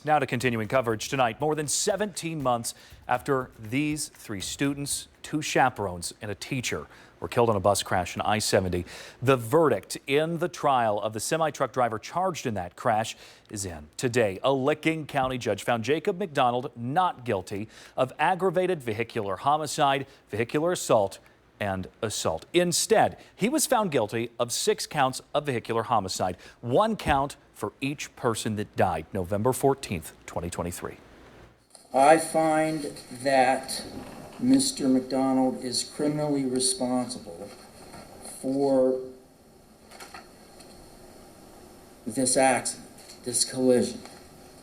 Now to continuing coverage tonight. More than 17 months after these 3 students, 2 chaperones, and a teacher were killed in a bus crash in I-70, the verdict in the trial of the semi-truck driver charged in that crash is in. Today, a Licking County judge found Jacob McDonald not guilty of aggravated vehicular homicide, vehicular assault, and assault. Instead, he was found guilty of 6 counts of vehicular homicide, 1 count for each person that died November 14th, 2023. I find that Mr. McDonald is criminally responsible for this accident, this collision.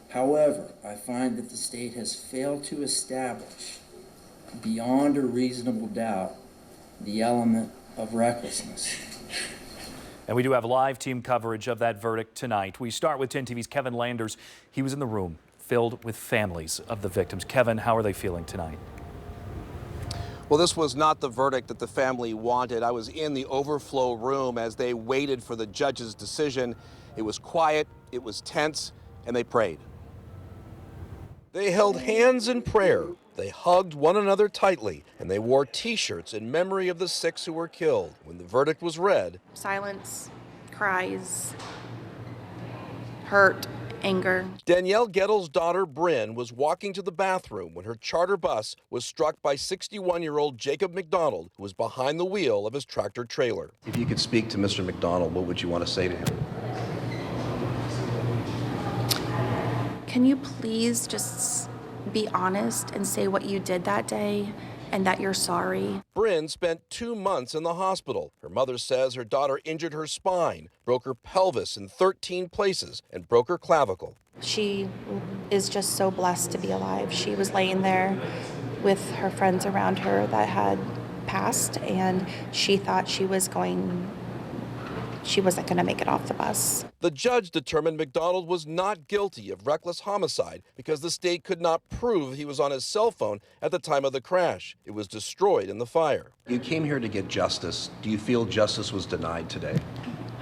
However, I find that the state has failed to establish beyond a reasonable doubt the element of recklessness. And we do have live team coverage of that verdict tonight. We start with 10 TV's Kevin Landers. He was in the room filled with families of the victims. Kevin, how are they feeling tonight? Well, this was not the verdict that the family wanted. I was in the overflow room as they waited for the judge's decision. It was quiet, it was tense, and they prayed. They held hands in prayer. They hugged one another tightly, and they wore T-shirts in memory of the 6 who were killed. When the verdict was read, silence, cries, hurt, anger. Danielle Gettle's daughter, Bryn, was walking to the bathroom when her charter bus was struck by 61-year-old Jacob McDonald, who was behind the wheel of his tractor trailer. If you could speak to Mr. McDonald, what would you want to say to him? Can you please just be honest and say what you did that day and that you're sorry? Bryn spent 2 months in the hospital. Her mother says her daughter injured her spine, broke her pelvis in 13 places, and broke her clavicle. She is just so blessed to be alive. She was laying there with her friends around her that had passed, and she thought she wasn't going to make it off the bus. The judge determined McDonald was not guilty of reckless homicide because the state could not prove he was on his cell phone at the time of the crash. It was destroyed in the fire. You came here to get justice. Do you feel justice was denied today?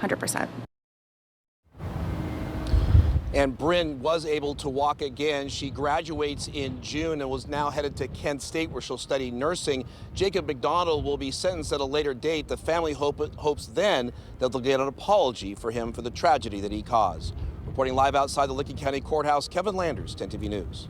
100%. And Bryn was able to walk again. She graduates in June and was now headed to Kent State, where she'll study nursing. Jacob McDonald will be sentenced at a later date. The family hopes then that they'll get an apology for him for the tragedy that he caused. Reporting live outside the Licking County Courthouse, Kevin Landers, 10 TV News.